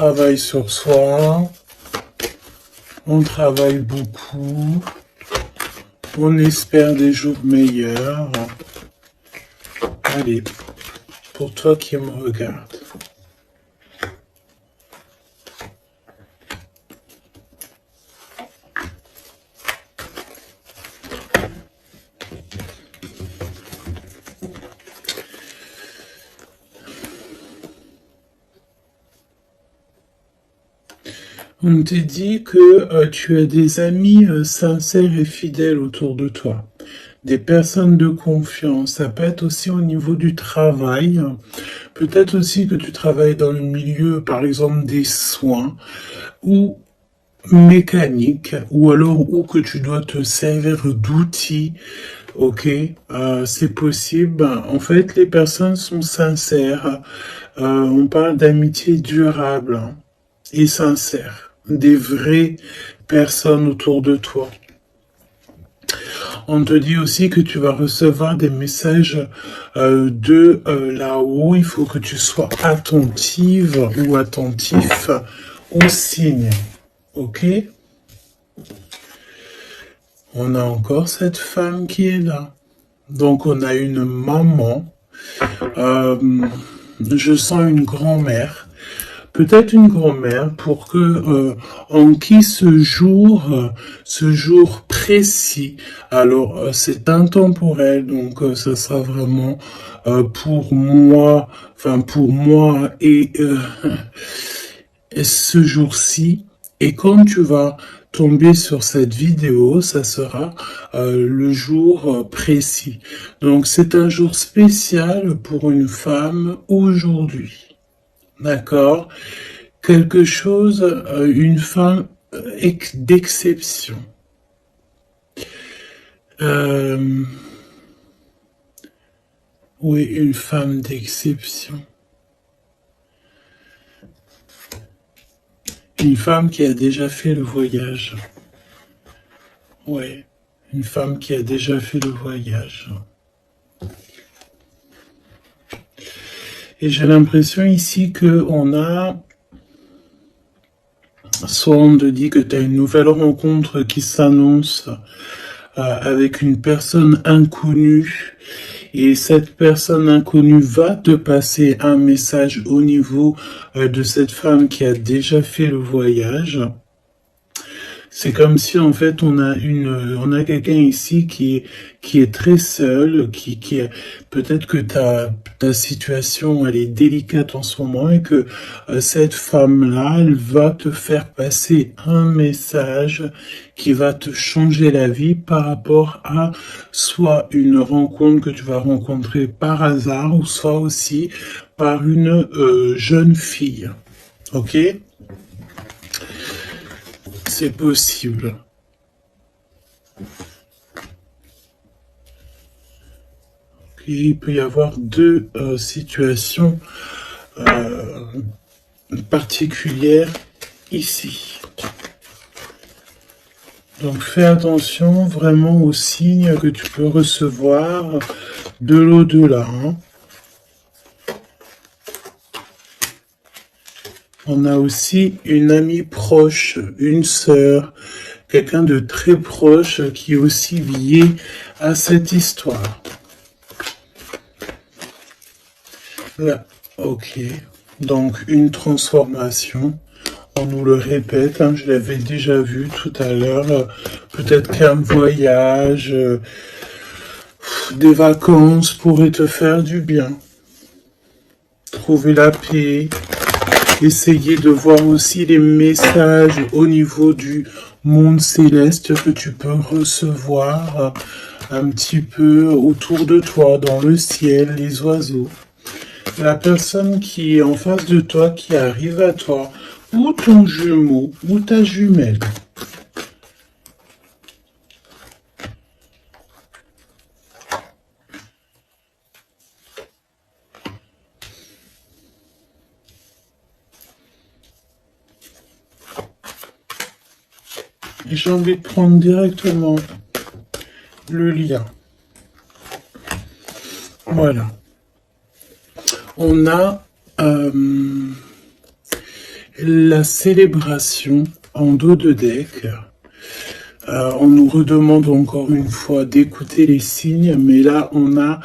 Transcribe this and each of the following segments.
travaille sur soi, on travaille beaucoup, on espère des jours meilleurs. Allez, pour toi qui me regarde. On te dit que tu as des amis sincères et fidèles autour de toi, des personnes de confiance. Ça peut être aussi au niveau du travail. Peut-être aussi que tu travailles dans le milieu, par exemple, des soins ou mécanique, ou alors où que tu dois te servir d'outils. Ok, c'est possible. En fait, les personnes sont sincères. On parle d'amitié durable et sincère. Des vraies personnes autour de toi. On te dit aussi que tu vas recevoir des messages de là-haut. Il faut que tu sois attentive ou attentif aux signes. Ok? On a encore cette femme qui est là. Donc on a une maman. Je sens une grand-mère. Peut-être une grand-mère pour que en qui ce jour précis, alors c'est intemporel, donc ce sera vraiment pour moi, enfin pour moi et ce jour-ci. Et quand tu vas tomber sur cette vidéo, ça sera le jour précis. Donc c'est un jour spécial pour une femme aujourd'hui. D'accord? Quelque chose, une femme d'exception. Oui, une femme d'exception. Une femme qui a déjà fait le voyage. Oui, une femme qui a déjà fait le voyage. Et j'ai l'impression ici que on a... Soit on te dit que tu as une nouvelle rencontre qui s'annonce avec une personne inconnue. Et cette personne inconnue va te passer un message au niveau de cette femme qui a déjà fait le voyage. C'est comme si en fait on a quelqu'un ici qui est très seul, qui est peut-être que ta situation elle est délicate en ce moment et que cette femme-là elle va te faire passer un message qui va te changer la vie par rapport à soit une rencontre que tu vas rencontrer par hasard ou soit aussi par une jeune fille. Ok? C'est possible. Il peut y avoir deux situations particulières ici. Donc fais attention vraiment aux signes que tu peux recevoir de l'au-delà. Hein. On a aussi une amie proche, une sœur, quelqu'un de très proche qui est aussi lié à cette histoire. Là, ok. Donc une transformation. On nous le répète, hein, je l'avais déjà vu tout à l'heure. Peut-être qu'un voyage, des vacances pourraient te faire du bien. Trouver la paix. Essayer de voir aussi les messages au niveau du monde céleste que tu peux recevoir un petit peu autour de toi, dans le ciel, les oiseaux. La personne qui est en face de toi, qui arrive à toi, ou ton jumeau, ou ta jumelle. Et j'ai envie de prendre directement le lien. Voilà. On a la célébration en dos de deck. On nous redemande encore une fois d'écouter les signes, mais là on a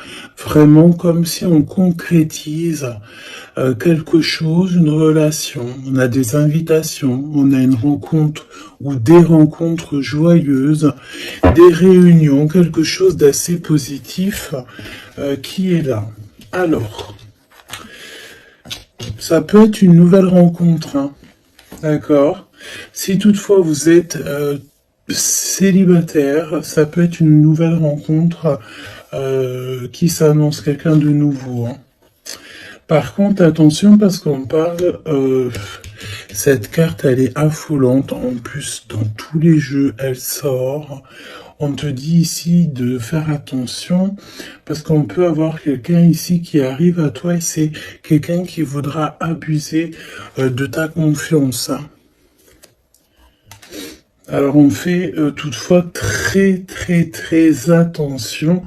vraiment comme si on concrétise quelque chose, une relation, on a des invitations, on a une rencontre ou des rencontres joyeuses, des réunions, quelque chose d'assez positif qui est là. Alors, ça peut être une nouvelle rencontre, hein, d'accord? Si toutefois vous êtes célibataire, ça peut être une nouvelle rencontre qui s'annonce, quelqu'un de nouveau, hein. Par contre, attention parce qu'on parle, cette carte elle est affolante, en plus dans tous les jeux elle sort. On te dit ici de faire attention parce qu'on peut avoir quelqu'un ici qui arrive à toi et c'est quelqu'un qui voudra abuser de ta confiance, hein. Alors on fait toutefois très attention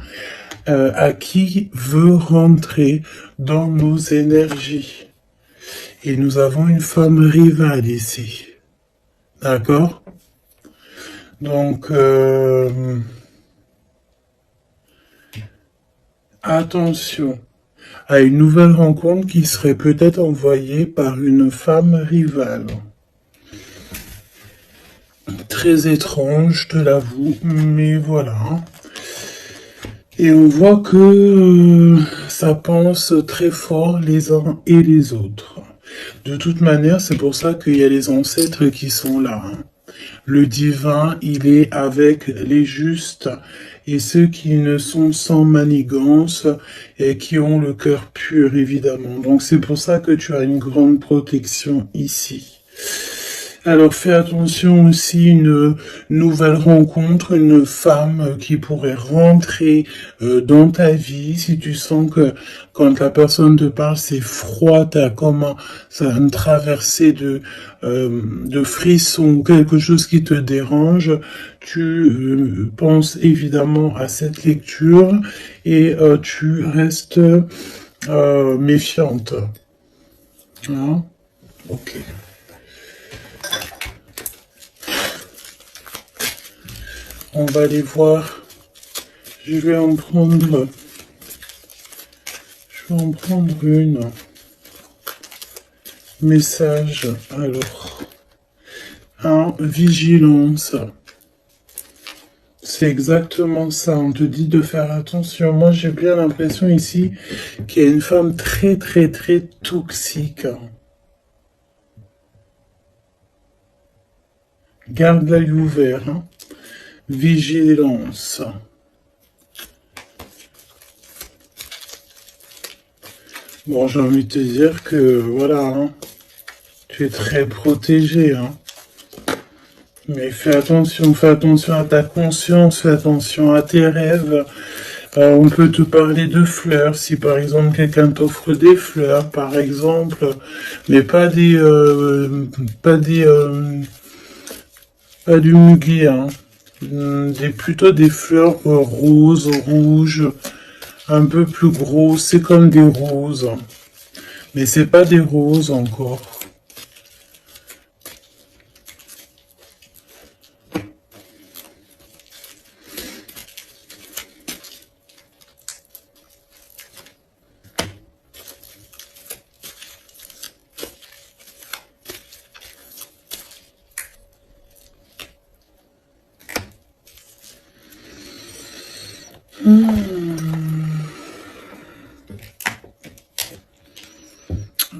à qui veut rentrer dans nos énergies. Et nous avons une femme rivale ici. D'accord? Donc, attention à une nouvelle rencontre qui serait peut-être envoyée par une femme rivale. Très étrange, je te l'avoue, mais voilà. Et on voit que ça pense très fort les uns et les autres. De toute manière, c'est pour ça qu'il y a les ancêtres qui sont là, hein. Le divin, il est avec les justes et ceux qui ne sont sans manigance et qui ont le cœur pur, évidemment. Donc c'est pour ça que tu as une grande protection ici. Alors fais attention aussi, une nouvelle rencontre, une femme qui pourrait rentrer dans ta vie. Si tu sens que quand la personne te parle, c'est froid, t'as comme une traversée de frissons, quelque chose qui te dérange, tu penses évidemment à cette lecture et tu restes méfiante. Hein? Ok. On va aller voir. Je vais en prendre une. Message. Alors. Vigilance. C'est exactement ça. On te dit de faire attention. Moi, j'ai bien l'impression ici qu'il y a une femme très toxique. Garde l'œil ouvert, hein. Vigilance. Bon, j'ai envie de te dire que, voilà, hein, tu es très protégé, hein. Mais fais attention à ta conscience, fais attention à tes rêves. On peut te parler de fleurs, si par exemple quelqu'un t'offre des fleurs, par exemple, mais pas du muguet, hein. Plutôt des fleurs roses, rouges, un peu plus grosses, c'est comme des roses. Mais c'est pas des roses encore.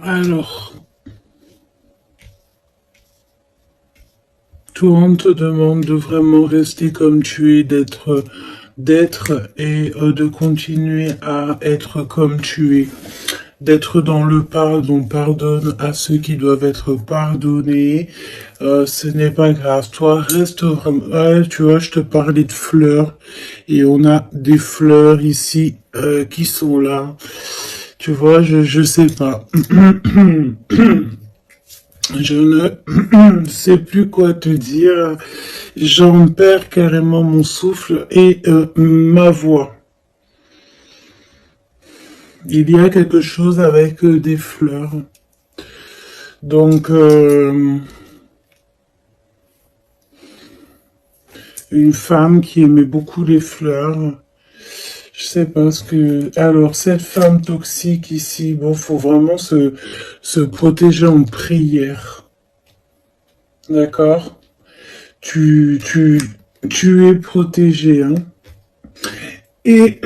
Alors, toi, on te demande de vraiment rester comme tu es, d'être et de continuer à être comme tu es, d'être dans le pardon, pardonne à ceux qui doivent être pardonnés, ce n'est pas grave, toi reste vraiment, ouais, tu vois, je te parlais de fleurs, et on a des fleurs ici qui sont là, tu vois, je sais pas. Je ne sais plus quoi te dire. J'en perds carrément mon souffle et ma voix. Il y a quelque chose avec des fleurs. Donc, une femme qui aimait beaucoup les fleurs. Je sais pas ce que... Alors, cette femme toxique ici, bon, faut vraiment se protéger en prière. D'accord? Tu, tu, tu es protégé, hein? Et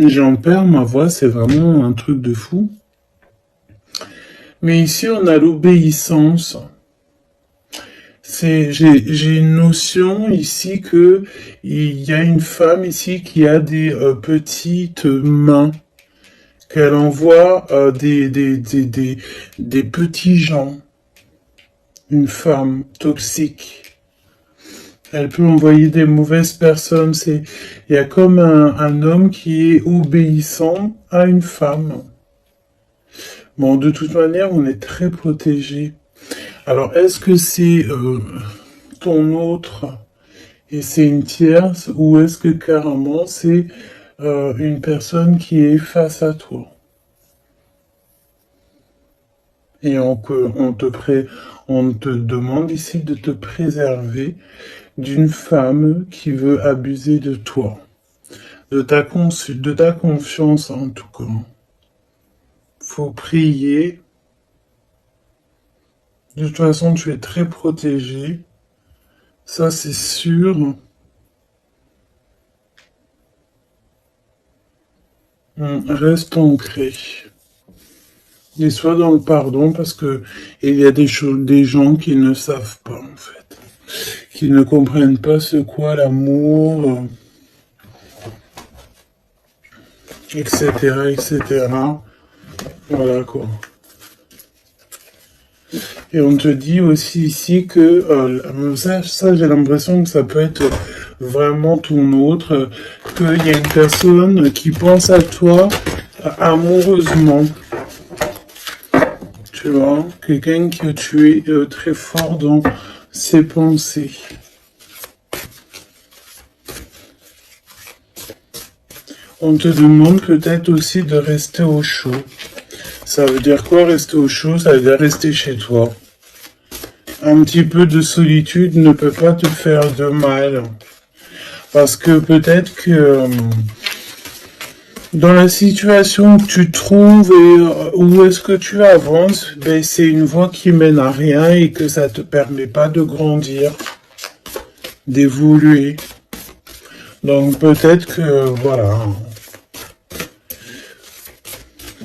j'en perds ma voix, c'est vraiment un truc de fou. Mais ici, on a l'obéissance. J'ai une notion ici que il y a une femme ici qui a des petites mains, qu'elle envoie des petits gens. Une femme toxique. Elle peut envoyer des mauvaises personnes. Il y a comme un homme qui est obéissant à une femme. Bon, de toute manière, on est très protégé. Alors, est-ce que c'est ton autre et c'est une tierce ou est-ce que carrément c'est une personne qui est face à toi? Et on te demande ici de te préserver d'une femme qui veut abuser de toi, de ta confiance en tout cas. Faut prier. De toute façon, tu es très protégé. Ça, c'est sûr. Reste ancré. Et sois dans le pardon parce que il y a des choses, des gens qui ne savent pas en fait, qui ne comprennent pas ce qu'est l'amour, etc., etc. Voilà quoi. Et on te dit aussi ici que ça j'ai l'impression que ça peut être vraiment ton autre, qu'il y a une personne qui pense à toi amoureusement. Tu vois, quelqu'un que tu es très fort dans ses pensées. On te demande peut-être aussi de rester au chaud. Ça veut dire quoi rester au chaud? Ça veut dire rester chez toi. Un petit peu de solitude ne peut pas te faire de mal. Parce que peut-être que dans la situation que tu trouves et où est-ce que tu avances, ben, c'est une voie qui mène à rien et que ça te permet pas de grandir, d'évoluer. Donc peut-être que, voilà,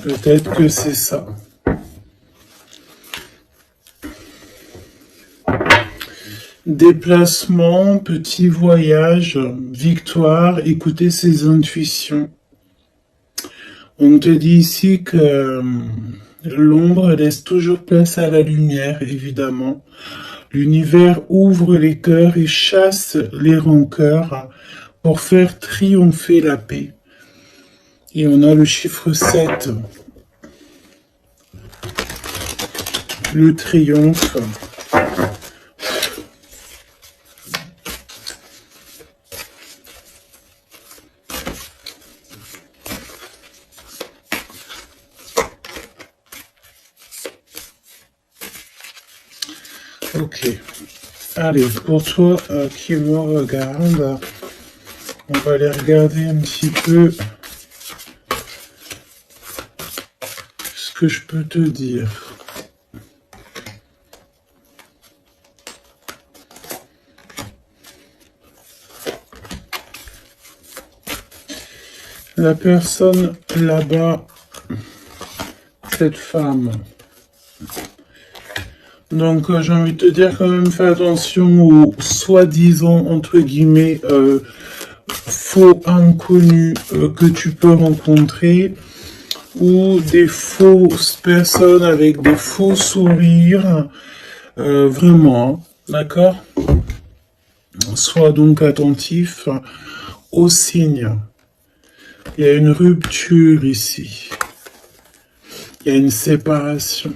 peut-être que c'est ça. Déplacement, petit voyage, victoire, écouter ses intuitions. On te dit ici que l'ombre laisse toujours place à la lumière, évidemment. L'univers ouvre les cœurs et chasse les rancœurs pour faire triompher la paix. Et on a le chiffre 7. Le triomphe. Ok. Allez, pour toi qui me regarde, on va aller regarder un petit peu ce que je peux te dire. La personne là-bas, cette femme. Donc j'ai envie de te dire quand même, fais attention aux soi-disant, entre guillemets, faux inconnus que tu peux rencontrer ou des fausses personnes avec des faux sourires. Vraiment, d'accord? Sois donc attentif aux signes. Il y a une rupture ici. Il y a une séparation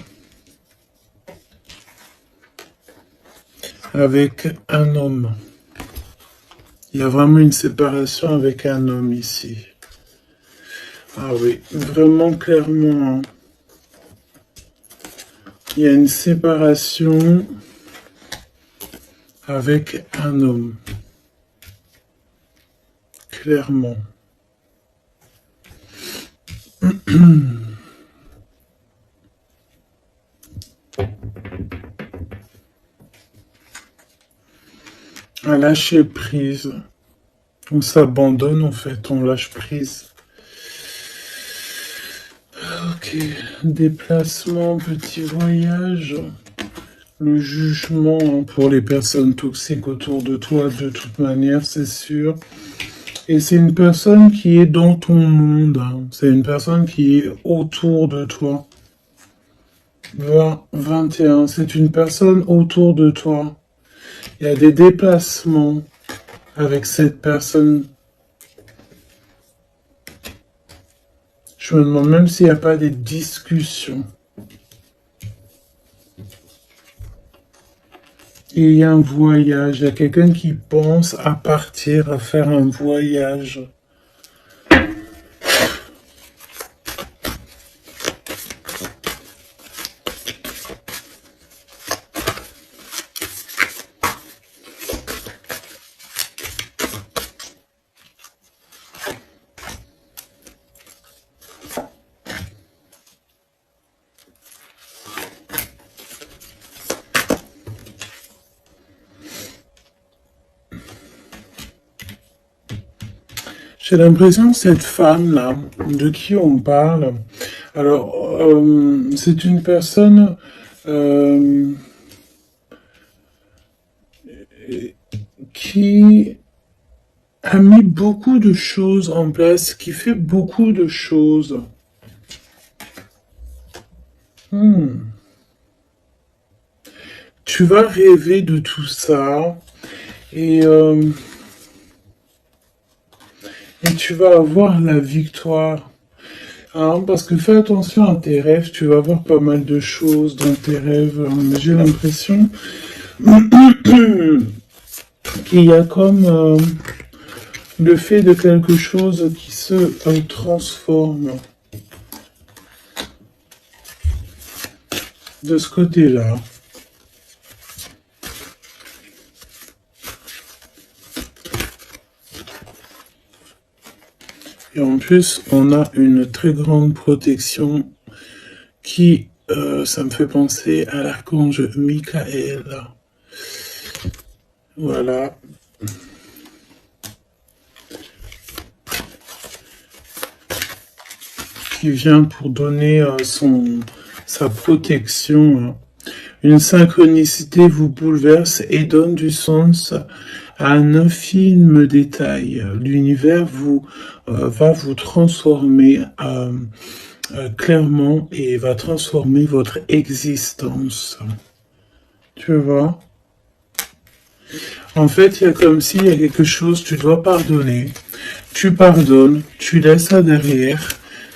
avec un homme. Il y a vraiment une séparation avec un homme ici. Ah oui, vraiment clairement. Il y a une séparation avec un homme. Clairement. Un lâcher prise. On s'abandonne en fait, on lâche prise. Ok, déplacement, petit voyage. Le jugement hein, pour les personnes toxiques autour de toi, de toute manière, c'est sûr. Et c'est une personne qui est dans ton monde. Hein. C'est une personne qui est autour de toi. 20, 21, c'est une personne autour de toi. Il y a des déplacements avec cette personne. Je me demande même s'il n'y a pas des discussions. Et il y a un voyage, il y a quelqu'un qui pense à partir, à faire un voyage. J'ai l'impression que cette femme-là, de qui on parle, alors, c'est une personne qui a mis beaucoup de choses en place, qui fait beaucoup de choses. Tu vas rêver de tout ça et tu vas avoir la victoire. Hein, parce que fais attention à tes rêves, tu vas avoir pas mal de choses dans tes rêves. J'ai l'impression qu'il y a comme le fait de quelque chose qui se transforme de ce côté-là. Et en plus, on a une très grande protection qui, ça me fait penser à l'archange Michael. Voilà. Qui vient pour donner sa protection. Une synchronicité vous bouleverse et donne du sens à un infime détail. L'univers va vous transformer clairement et va transformer votre existence. Tu vois? En fait, il y a comme s'il y a quelque chose, tu dois pardonner. Tu pardonnes, tu laisses ça derrière.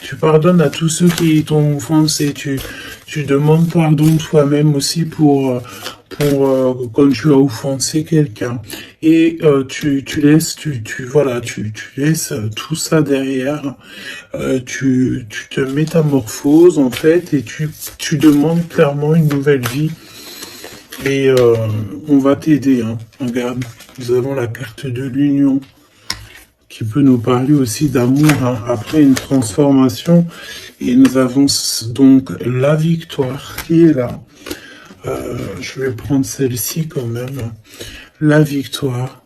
Tu pardonnes à tous ceux qui t'ont offensé. Tu demandes pardon toi-même aussi pour quand tu as offensé quelqu'un. Et tu laisses, voilà, tu laisses tout ça derrière. Tu te métamorphoses en fait et tu demandes clairement une nouvelle vie. Et on va t'aider. Hein. Regarde, nous avons la carte de l'union qui peut nous parler aussi d'amour hein, après une transformation. Et nous avons donc la victoire qui est là. Je vais prendre celle-ci quand même. La victoire.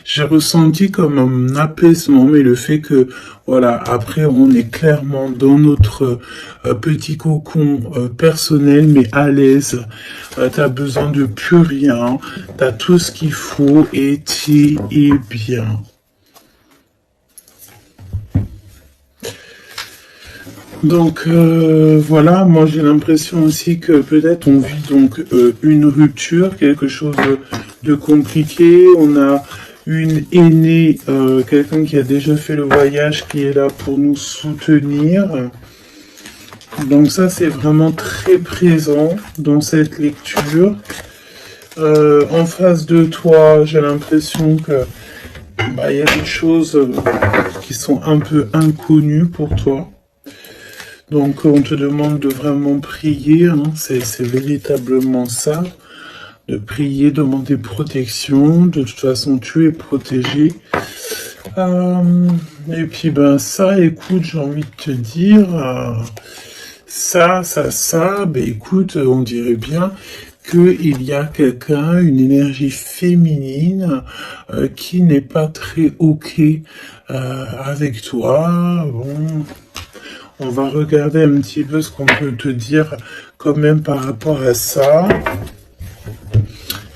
J'ai ressenti comme un apaisement, mais le fait que, voilà, après on est clairement dans notre petit cocon personnel, mais à l'aise. T'as besoin de plus rien, t'as tout ce qu'il faut et tu es bien. Donc voilà, moi j'ai l'impression aussi que peut-être on vit donc une rupture, quelque chose de compliqué. On a une aînée, quelqu'un qui a déjà fait le voyage, qui est là pour nous soutenir. Donc ça c'est vraiment très présent dans cette lecture. En face de toi, j'ai l'impression que y a des choses qui sont un peu inconnues pour toi. Donc on te demande de vraiment prier, hein, c'est véritablement ça, de prier, demander protection, de toute façon tu es protégé. Et puis ben ça, écoute, j'ai envie de te dire, ça, ben écoute, on dirait bien qu'il y a quelqu'un, une énergie féminine qui n'est pas très ok avec toi. Bon, on va regarder un petit peu ce qu'on peut te dire quand même par rapport à ça.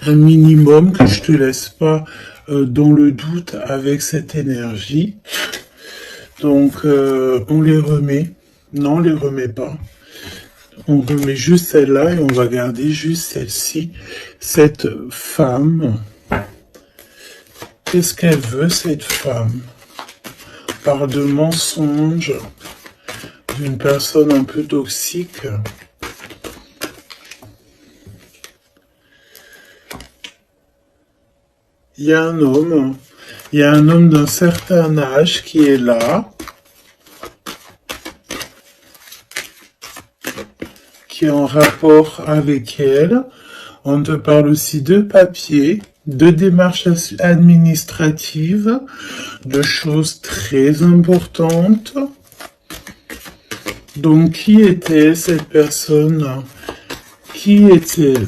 Un minimum que je te laisse pas dans le doute avec cette énergie. Donc on les remet. Non, on les remet pas. On remet juste celle-là et on va garder juste celle-ci. Cette femme. Qu'est-ce qu'elle veut, cette femme? Par de mensonges d'une personne un peu toxique. Il y a un homme d'un certain âge qui est là, qui est en rapport avec elle. On te parle aussi de papier, de démarches administratives, de choses très importantes. Donc, qui était cette personne? Qui est-elle?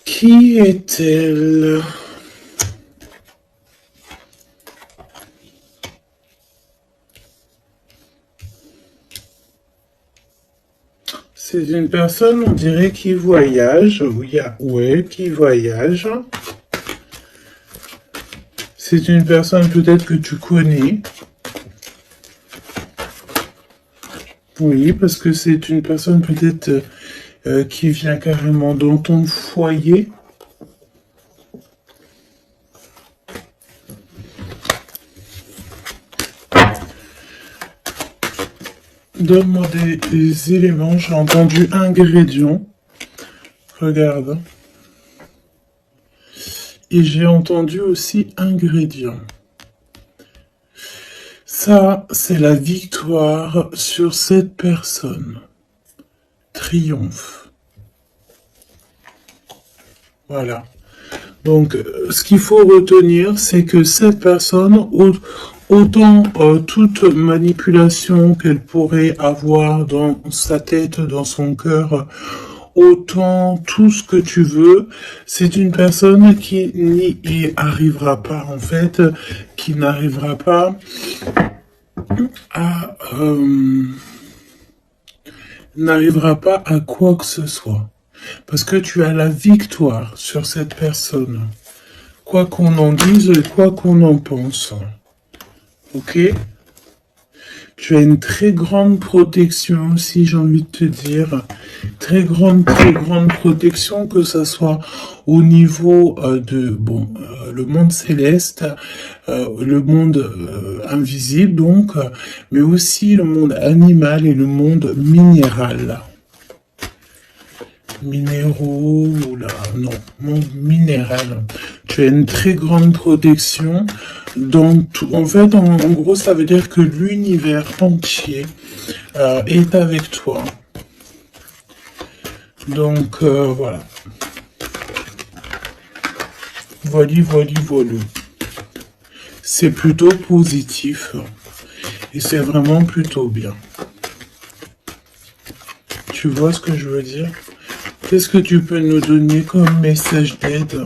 Qui est-elle? C'est une personne, on dirait, qui voyage. Oui, qui voyage. C'est une personne peut-être que tu connais. Oui, parce que c'est une personne peut-être qui vient carrément dans ton foyer. Donne-moi des éléments. J'ai entendu ingrédients. Regarde. Et j'ai entendu aussi ingrédients. Ça, c'est la victoire sur cette personne. Triomphe. Voilà. Donc, ce qu'il faut retenir, c'est que cette personne, autant toute manipulation qu'elle pourrait avoir dans sa tête, dans son cœur, autant tout ce que tu veux, c'est une personne qui n'y arrivera pas, en fait, qui n'arrivera pas à quoi que ce soit. Parce que tu as la victoire sur cette personne. Quoi qu'on en dise et quoi qu'on en pense. Ok? Tu as une très grande protection aussi, j'ai envie de te dire. Très grande protection, que ce soit au niveau le monde céleste, le monde invisible donc, mais aussi le monde animal et le monde minéral. Minéraux, monde minéral. Tu as une très grande protection dans tout. En fait, en gros, ça veut dire que l'univers entier est avec toi. Donc, voilà. Voilà. C'est plutôt positif. Et c'est vraiment plutôt bien. Tu vois ce que je veux dire? Qu'est-ce que tu peux nous donner comme message d'aide?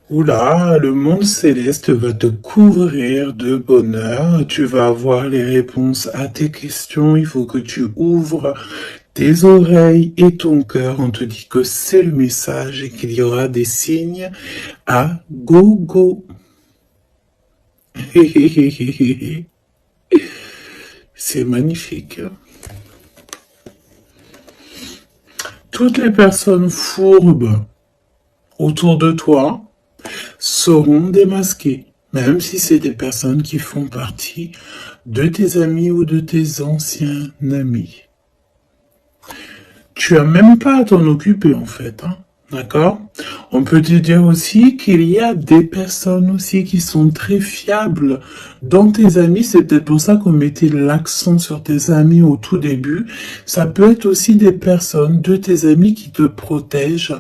Oula, le monde céleste va te couvrir de bonheur. Tu vas avoir les réponses à tes questions. Il faut que tu ouvres tes oreilles et ton cœur. On te dit que c'est le message et qu'il y aura des signes à gogo. C'est magnifique. Toutes les personnes fourbes autour de toi seront démasquées, même si c'est des personnes qui font partie de tes amis ou de tes anciens amis. Tu as même pas à t'en occuper en fait. Hein. D'accord? On peut te dire aussi qu'il y a des personnes aussi qui sont très fiables dans tes amis. C'est peut-être pour ça qu'on mettait l'accent sur tes amis au tout début. Ça peut être aussi des personnes de tes amis qui te protègent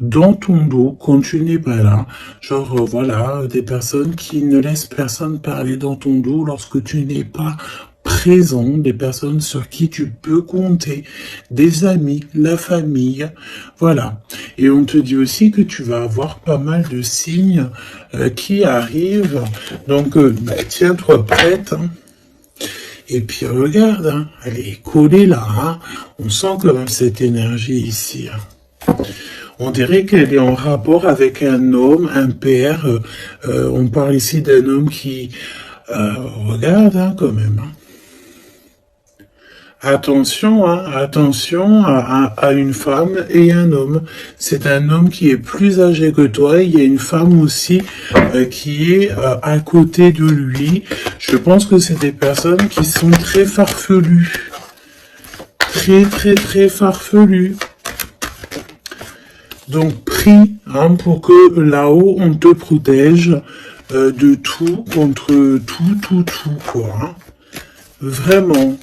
dans ton dos quand tu n'es pas là. Genre, voilà, des personnes qui ne laissent personne parler dans ton dos lorsque tu n'es pas présent, des personnes sur qui tu peux compter, des amis, la famille, voilà. Et on te dit aussi que tu vas avoir pas mal de signes qui arrivent, donc bah, tiens-toi prête, hein. Et puis regarde, hein, elle est collée là, hein. On sent quand même cette énergie ici, hein. On dirait qu'elle est en rapport avec un homme, un père, on parle ici d'un homme qui regarde hein, quand même, hein. Attention, hein, attention à une femme et un homme. C'est un homme qui est plus âgé que toi. Il y a une femme aussi qui est à côté de lui. Je pense que c'est des personnes qui sont très farfelues. Très, très, très farfelues. Donc, prie hein, pour que là-haut, on te protège de tout, contre tout, quoi. Hein. Vraiment.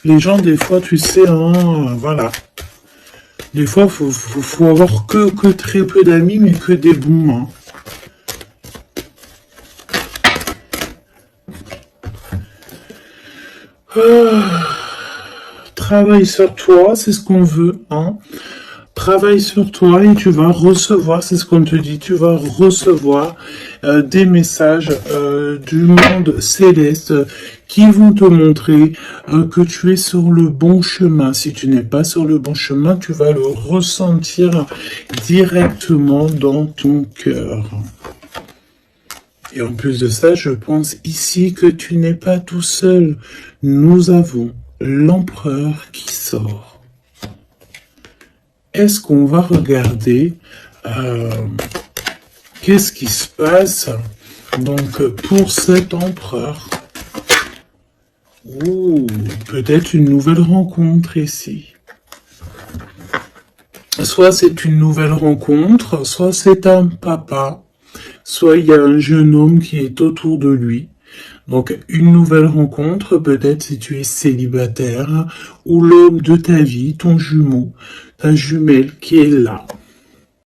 Les gens, des fois, tu sais, hein, voilà. Des fois, faut avoir que très peu d'amis, mais que des bons, hein. Travaille sur toi, c'est ce qu'on veut, hein. Travaille sur toi et tu vas recevoir, c'est ce qu'on te dit, tu vas recevoir des messages du monde céleste qui vont te montrer que tu es sur le bon chemin. Si tu n'es pas sur le bon chemin, tu vas le ressentir directement dans ton cœur. Et en plus de ça, je pense ici que tu n'es pas tout seul. Nous avons l'empereur qui sort. Est-ce qu'on va regarder qu'est-ce qui se passe donc pour cet empereur? Ouh, peut-être une nouvelle rencontre ici. Soit c'est une nouvelle rencontre, soit c'est un papa, soit il y a un jeune homme qui est autour de lui. Donc une nouvelle rencontre, peut-être si tu es célibataire, ou l'homme de ta vie, ton jumeau, ta jumelle qui est là.